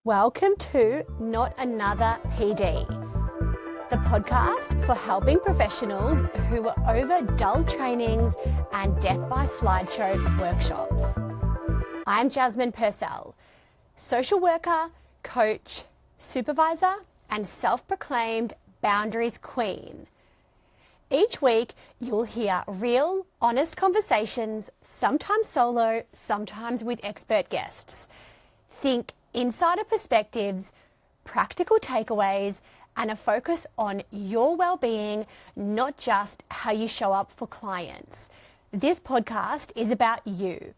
Welcome to Not Another PD, the podcast for helping professionals who are over dull trainings and death by slideshow workshops. I'm Jasmine Purcell, social worker, coach, supervisor, and self-proclaimed boundaries queen. Each week, you'll hear real, honest conversations, sometimes solo, sometimes with expert guests. Think insider perspectives, practical takeaways, and a focus on your well-being, not just how you show up for clients. This podcast is about you,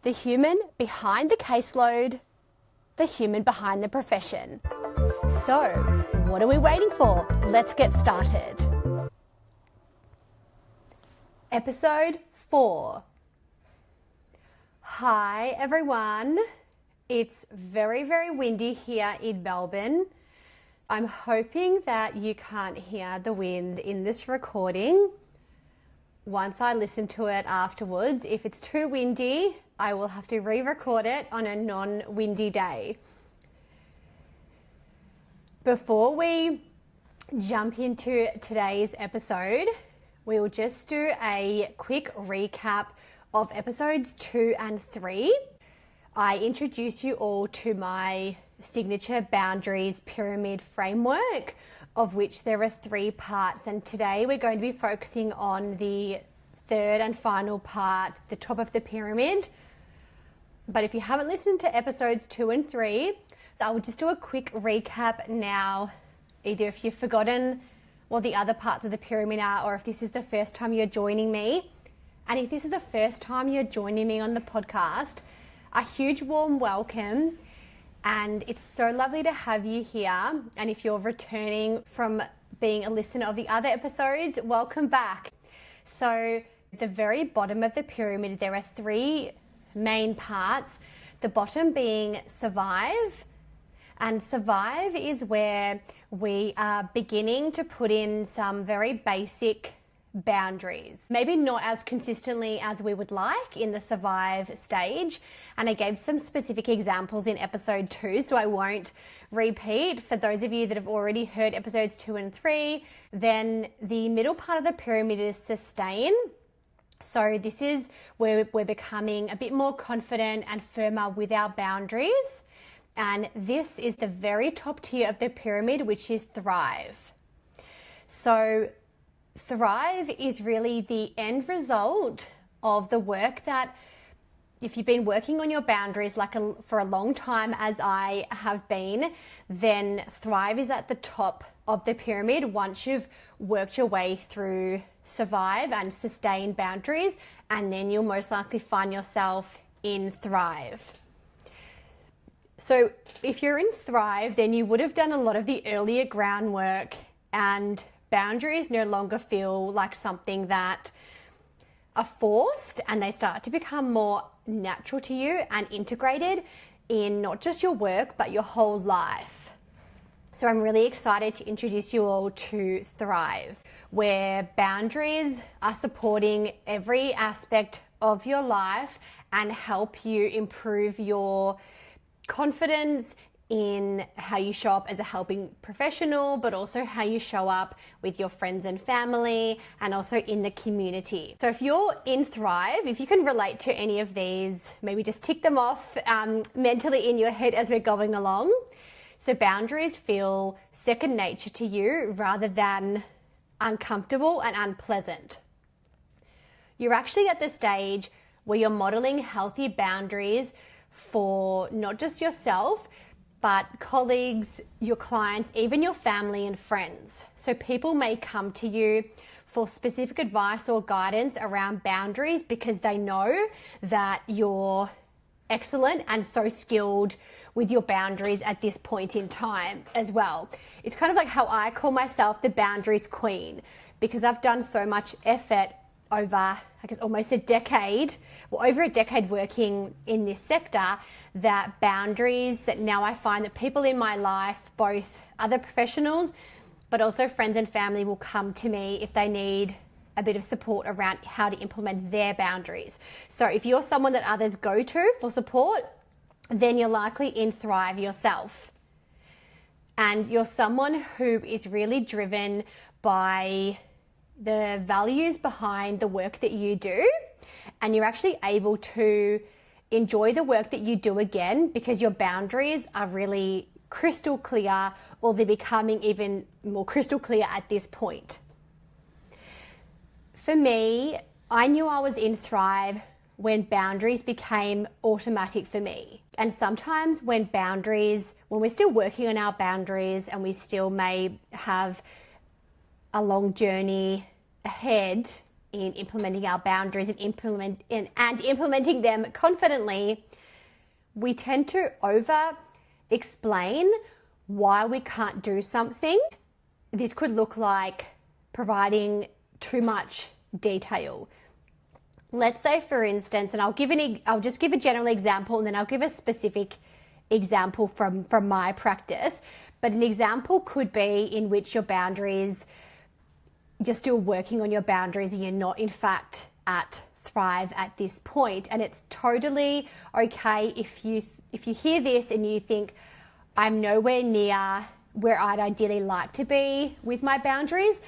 the human behind the caseload, the human behind the profession. So, what are we waiting for? Let's get started. Episode 4. Hi, everyone. It's very, very windy here in Melbourne. I'm hoping that you can't hear the wind in this recording. Once I listen to it afterwards, if it's too windy, I will have to re-record it on a non-windy day. Before we jump into today's episode, we will just do a quick recap of episodes 2 and 3. I introduce you all to my signature boundaries pyramid framework, of which there are 3 parts. And today we're going to be focusing on the third and final part, the top of the pyramid. But if you haven't listened to episodes 2 and 3, I will just do a quick recap now, either if you've forgotten what the other parts of the pyramid are, or if this is the first time you're joining me. And if this is the first time you're joining me on the podcast, a huge warm welcome, and it's so lovely to have you here. And if you're returning from being a listener of the other episodes, welcome back. So at the very bottom of the pyramid, there are 3 main parts, the bottom being survive. And survive is where we are beginning to put in some very basic boundaries, maybe not as consistently as we would like in the survive stage. And I gave some specific examples in episode 2, so I won't repeat. For those of you that have already heard episodes 2 and 3, then the middle part of the pyramid is sustain. So this is where we're becoming a bit more confident and firmer with our boundaries. And this is the very top tier of the pyramid, which is thrive. So thrive is really the end result of the work that, if you've been working on your boundaries for a long time, as I have been, then thrive is at the top of the pyramid once you've worked your way through survive and sustain boundaries, and then you'll most likely find yourself in thrive. So if you're in thrive, then you would have done a lot of the earlier groundwork, and boundaries no longer feel like something that are forced, and they start to become more natural to you and integrated in not just your work, but your whole life. So I'm really excited to introduce you all to Thrive, where boundaries are supporting every aspect of your life and help you improve your confidence in how you show up as a helping professional, but also how you show up with your friends and family, and also in the community. So if you're in Thrive, if you can relate to any of these, maybe just tick them off mentally in your head as we're going along. So boundaries feel second nature to you rather than uncomfortable and unpleasant. You're actually at the stage where you're modeling healthy boundaries for not just yourself, but colleagues, your clients, even your family and friends. So people may come to you for specific advice or guidance around boundaries because they know that you're excellent and so skilled with your boundaries at this point in time as well. It's kind of like how I call myself the boundaries queen, because I've done so much effort over, I guess, almost a decade, or over a decade working in this sector, that boundaries, that now I find that people in my life, both other professionals, but also friends and family, will come to me if they need a bit of support around how to implement their boundaries. So if you're someone that others go to for support, then you're likely in Thrive yourself. And you're someone who is really driven by the values behind the work that you do, and you're actually able to enjoy the work that you do again because your boundaries are really crystal clear, or they're becoming even more crystal clear at this point. For me, I knew I was in Thrive when boundaries became automatic for me. And sometimes when we're still working on our boundaries and we still may have a long journey ahead in implementing our boundaries and implementing them confidently, we tend to over-explain why we can't do something. This could look like providing too much detail. Let's say, for instance, and I'll just give a general example, and then I'll give a specific example from my practice. But an example could be in which you're still working on your boundaries and you're not in fact at Thrive at this point. And it's totally okay if you hear this and you think, I'm nowhere near where I'd ideally like to be with my boundaries.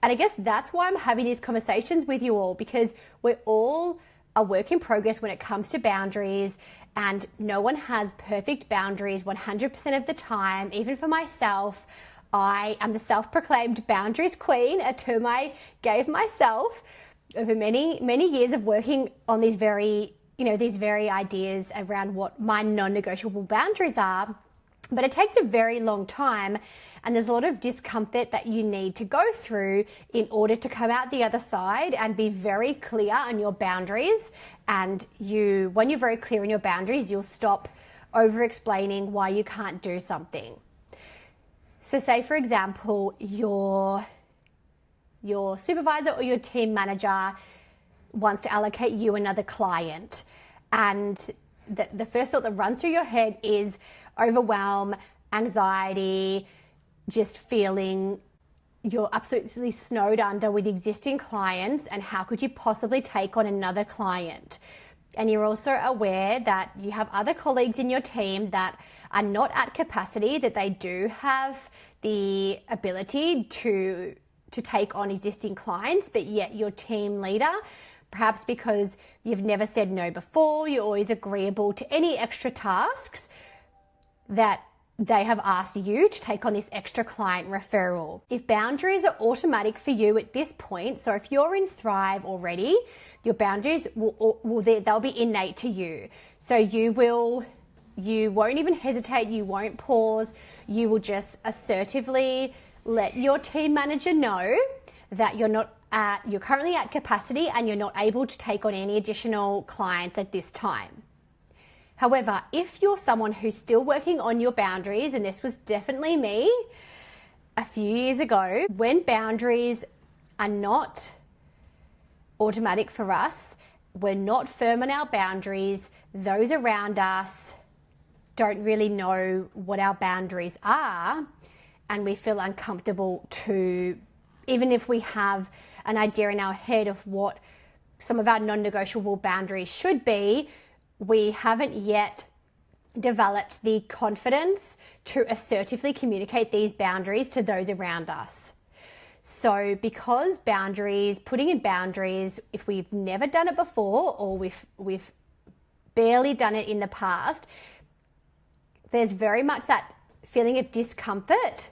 And I guess that's why I'm having these conversations with you all, because we're all a work in progress when it comes to boundaries, and no one has perfect boundaries 100% of the time. Even for myself, I am the self-proclaimed boundaries queen, a term I gave myself over many, many years of working on these very ideas around what my non-negotiable boundaries are. But it takes a very long time, and there's a lot of discomfort that you need to go through in order to come out the other side and be very clear on your boundaries. And when you're very clear on your boundaries, you'll stop over-explaining why you can't do something. So say, for example, your supervisor or your team manager wants to allocate you another client, and the first thought that runs through your head is overwhelm, anxiety, just feeling you're absolutely snowed under with existing clients, and how could you possibly take on another client? And you're also aware that you have other colleagues in your team that are not at capacity, that they do have the ability to take on existing clients, but yet your team leader, perhaps because you've never said no before, you're always agreeable to any extra tasks, that they have asked you to take on this extra client referral. If boundaries are automatic for you at this point, so if you're in Thrive already, your boundaries they'll be innate to you. So you won't even hesitate, you won't pause, you will just assertively let your team manager know that you're currently at capacity and you're not able to take on any additional clients at this time. However, if you're someone who's still working on your boundaries, and this was definitely me a few years ago, when boundaries are not automatic for us, we're not firm on our boundaries, those around us don't really know what our boundaries are, and we feel uncomfortable to, even if we have an idea in our head of what some of our non-negotiable boundaries should be, we haven't yet developed the confidence to assertively communicate these boundaries to those around us. So because putting in boundaries, if we've never done it before, or we've barely done it in the past, there's very much that feeling of discomfort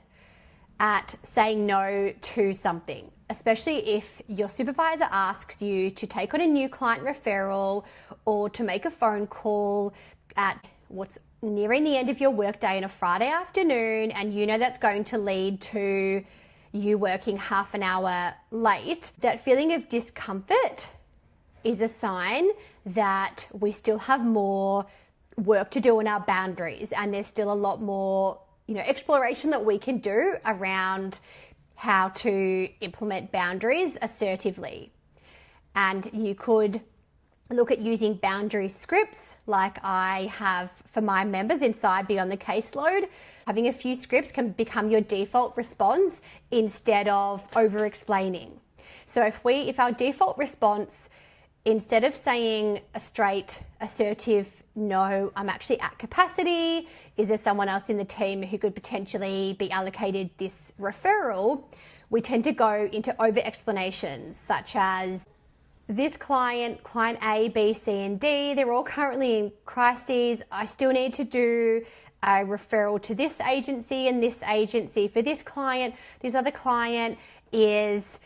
at saying no to something, especially if your supervisor asks you to take on a new client referral or to make a phone call at what's nearing the end of your workday on a Friday afternoon, and you know that's going to lead to you working half an hour late. That feeling of discomfort is a sign that we still have more work to do on our boundaries, and there's still a lot more exploration that we can do around how to implement boundaries assertively. And you could look at using boundary scripts like I have for my members inside Beyond the Caseload. Having a few scripts can become your default response instead of over-explaining. So if our default response instead of saying a straight, assertive, no, I'm actually at capacity, is there someone else in the team who could potentially be allocated this referral, we tend to go into over explanations such as this client A, B, C, and D, they're all currently in crises. I still need to do a referral to this agency and this agency for this client. This other client is,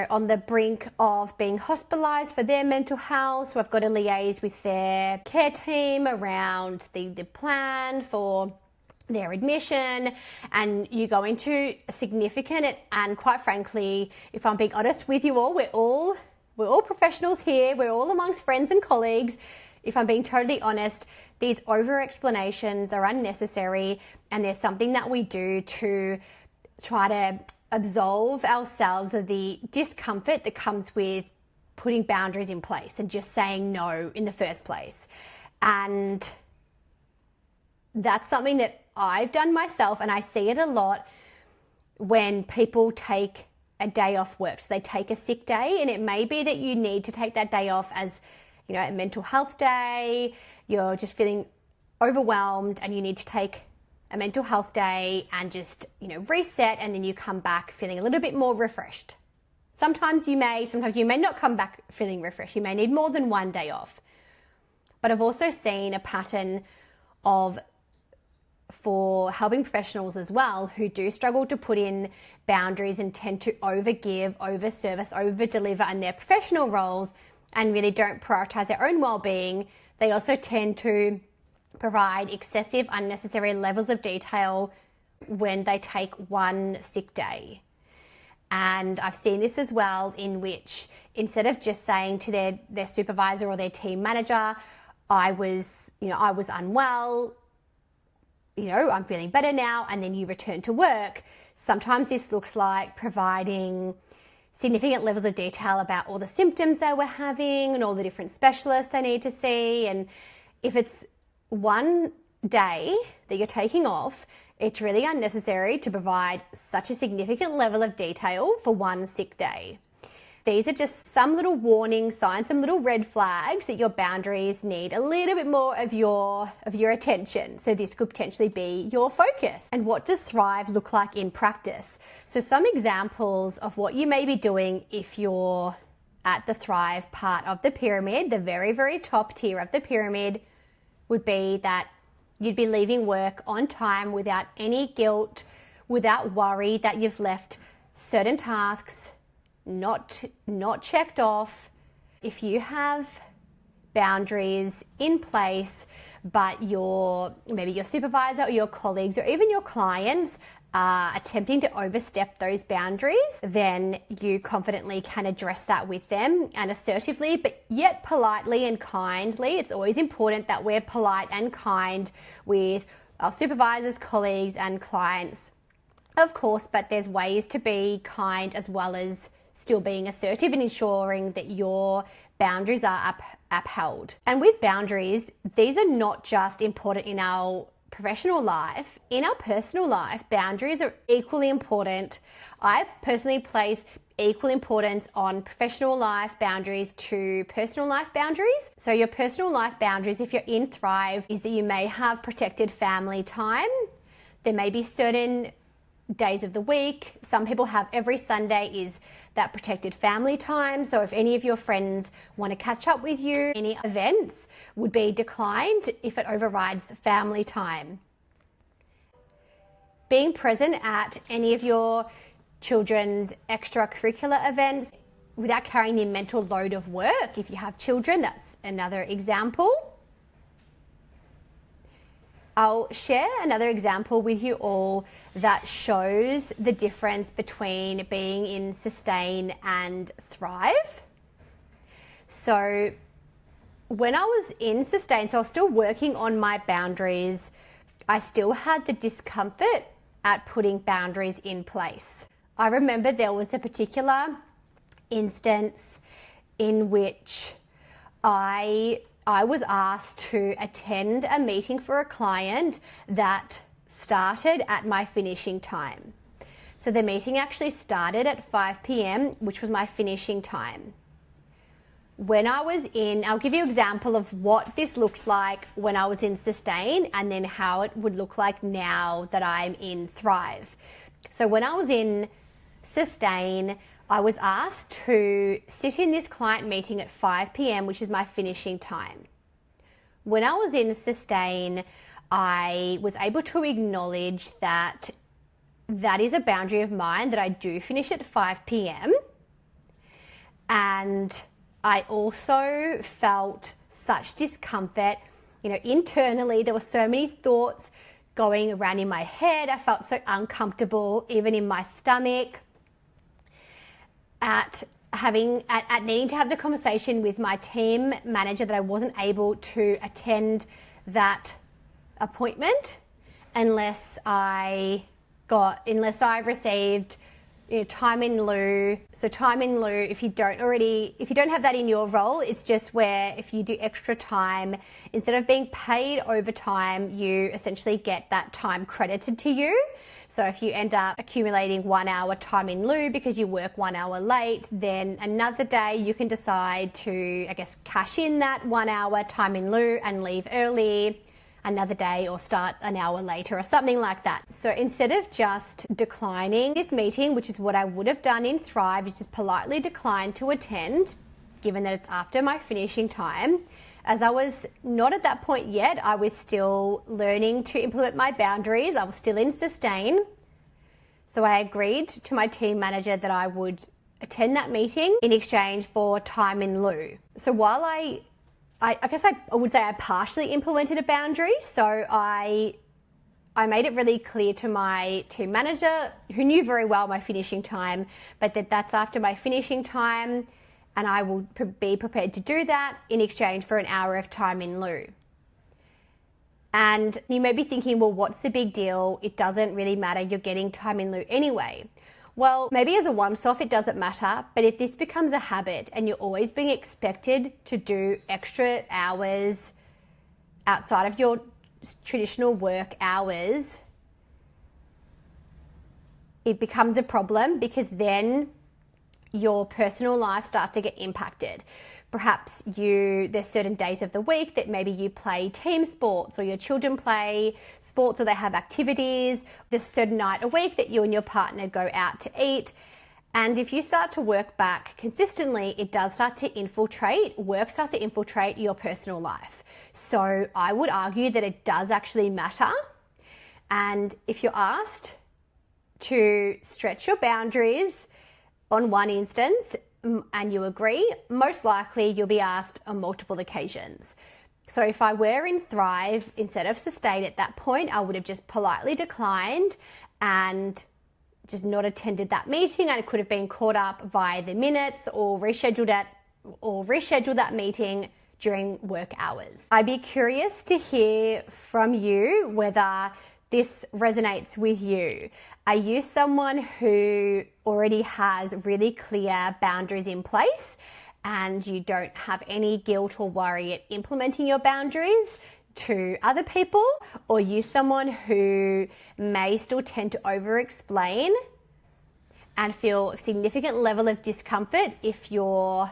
on the brink of being hospitalized for their mental health. So I've got to liaise with their care team around the plan for their admission, and you go into a significant and quite frankly, if I'm being honest with you all, we're all professionals here. We're all amongst friends and colleagues. If I'm being totally honest, these over explanations are unnecessary, and there's something that we do to try to absolve ourselves of the discomfort that comes with putting boundaries in place and just saying no in the first place. And that's something that I've done myself, and I see it a lot when people take a day off work. So they take a sick day, and it may be that you need to take that day off as, a mental health day. You're just feeling overwhelmed and you need to take a mental health day and just, reset, and then you come back feeling a little bit more refreshed. Sometimes you may not come back feeling refreshed. You may need more than one day off. But I've also seen a pattern for helping professionals as well who do struggle to put in boundaries and tend to overgive, overservice, overdeliver in their professional roles and really don't prioritize their own well-being. They also tend to provide excessive, unnecessary levels of detail when they take one sick day. And I've seen this as well, in which instead of just saying to their supervisor or their team manager, I was unwell, I'm feeling better now, and then you return to work. Sometimes this looks like providing significant levels of detail about all the symptoms they were having and all the different specialists they need to see. And if it's one day that you're taking off, it's really unnecessary to provide such a significant level of detail for one sick day. These are just some little warning signs, some little red flags that your boundaries need a little bit more of your attention. So this could potentially be your focus. And what does thrive look like in practice? So some examples of what you may be doing if you're at the thrive part of the pyramid, the very, very top tier of the pyramid, would be that you'd be leaving work on time without any guilt, without worry that you've left certain tasks not checked off. If you have boundaries in place, but maybe your supervisor or your colleagues or even your clients are attempting to overstep those boundaries, then you confidently can address that with them and assertively, but yet politely and kindly. It's always important that we're polite and kind with our supervisors, colleagues, and clients, of course, but there's ways to be kind as well as still being assertive and ensuring that your boundaries are upheld. And with boundaries, these are not just important in our professional life. In our personal life, boundaries are equally important. I personally place equal importance on professional life boundaries to personal life boundaries. So your personal life boundaries, if you're in Thrive, is that you may have protected family time. There may be certain days of the week. Some people have every Sunday is that protected family time. So if any of your friends want to catch up with you, any events would be declined if it overrides family time. Being present at any of your children's extracurricular events without carrying the mental load of work. If you have children, that's another example. I'll share another example with you all that shows the difference between being in sustain and thrive. So when I was in sustain, so I was still working on my boundaries, I still had the discomfort at putting boundaries in place. I remember there was a particular instance in which I was asked to attend a meeting for a client that started at my finishing time. So the meeting actually started at 5 p.m., which was my finishing time. when I was in, I'll give you an example of what this looked like when I was in Sustain and then how it would look like now that I'm in Thrive. So when I was in Sustain, I was asked to sit in this client meeting at 5 p.m., which is my finishing time. When I was in Sustain, I was able to acknowledge that that is a boundary of mine, that I do finish at 5 p.m. And I also felt such discomfort, internally. There were so many thoughts going around in my head. I felt so uncomfortable, even in my stomach, at needing to have the conversation with my team manager that I wasn't able to attend that appointment unless I received time in lieu. So time in lieu, if you don't have that in your role, it's just where if you do extra time, instead of being paid overtime, you essentially get that time credited to you. So if you end up accumulating 1 hour time in lieu because you work 1 hour late, then another day you can decide to, cash in that 1 hour time in lieu and leave early another day or start an hour later or something like that. So instead of just declining this meeting, which is what I would have done in Thrive, is just politely decline to attend, given that it's after my finishing time. As I was not at that point yet, I was still learning to implement my boundaries. I was still in Sustain. So I agreed to my team manager that I would attend that meeting in exchange for time in lieu. So while I would say I partially implemented a boundary. So I made it really clear to my team manager, who knew very well my finishing time, but that's after my finishing time, and I will be prepared to do that in exchange for an hour of time in lieu. And you may be thinking, well, what's the big deal? It doesn't really matter. You're getting time in lieu anyway. Well, maybe as a once-off, it doesn't matter, but if this becomes a habit and you're always being expected to do extra hours outside of your traditional work hours, it becomes a problem, because then your personal life starts to get impacted. Perhaps there's certain days of the week that maybe you play team sports, or your children play sports, or they have activities. There's a certain night a week that you and your partner go out to eat. And if you start to work back consistently, it does start to work starts to infiltrate your personal life. So I would argue that it does actually matter. And if you're asked to stretch your boundaries on one instance, and you agree, most likely you'll be asked on multiple occasions. So if I were in Thrive instead of Sustain at that point, I would have just politely declined and just not attended that meeting, and it could have been caught up via the minutes or rescheduled that meeting during work hours. I'd be curious to hear from you whether this resonates with you. Are you someone who already has really clear boundaries in place and you don't have any guilt or worry at implementing your boundaries to other people? Or are you someone who may still tend to over-explain and feel a significant level of discomfort if your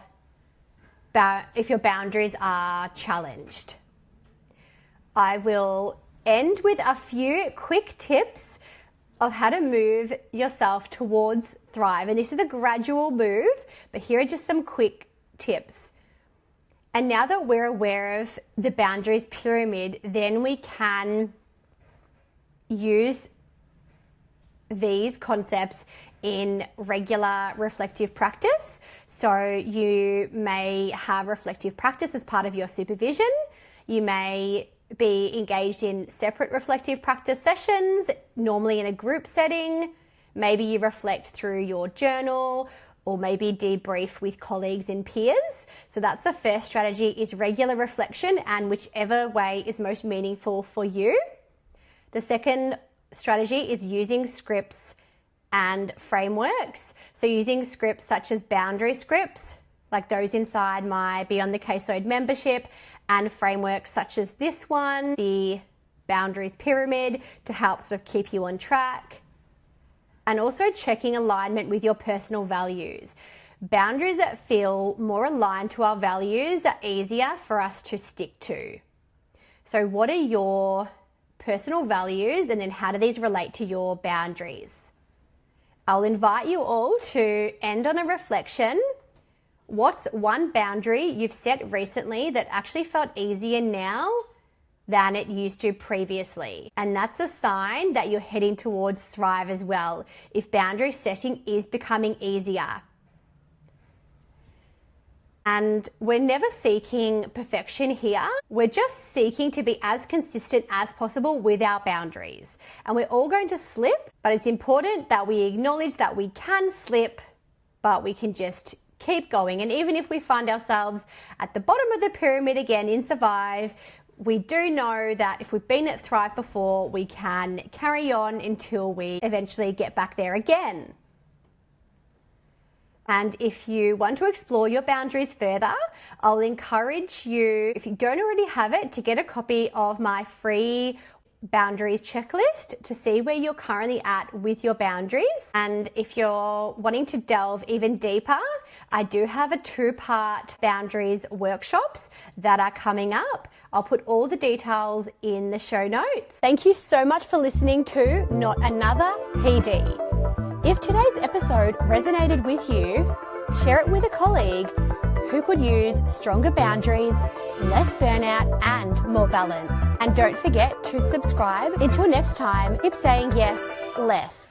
boundaries are challenged? I will end with a few quick tips of how to move yourself towards Thrive. And this is a gradual move, but here are just some quick tips. And now that we're aware of the boundaries pyramid, then we can use these concepts in regular reflective practice. So you may have reflective practice as part of your supervision. You may be engaged in separate reflective practice sessions, normally in a group setting. Maybe you reflect through your journal, or maybe debrief with colleagues and peers. So that's the first strategy, is regular reflection, and whichever way is most meaningful for you. The second strategy is using scripts and frameworks. So using scripts such as boundary scripts, like those inside my Beyond the Caseload membership, and frameworks such as this one, the Boundaries Pyramid, to help sort of keep you on track. And also checking alignment with your personal values. boundaries that feel more aligned to our values are easier for us to stick to. So what are your personal values, and then how do these relate to your boundaries? I'll invite you all to end on a reflection. What's one boundary you've set recently that actually felt easier now than it used to previously? And that's a sign that you're heading towards Thrive as well, if boundary setting is becoming easier. And we're never seeking perfection here. We're just seeking to be as consistent as possible with our boundaries. And we're all going to slip, but it's important that we acknowledge that we can slip, but we can just keep going. And even if we find ourselves at the bottom of the pyramid again in Survive, we do know that if we've been at Thrive before, we can carry on until we eventually get back there again. And if you want to explore your boundaries further, I'll encourage you, if you don't already have it, to get a copy of my free boundaries checklist to see where you're currently at with your boundaries. And if you're wanting to delve even deeper, I do have a 2-part boundaries workshops that are coming up. I'll put all the details in the show notes. Thank you so much for listening to Not Another PD. If today's episode resonated with you, share it with a colleague who could use stronger boundaries, less burnout, and more balance. And don't forget to subscribe. Until next time, keep saying yes less.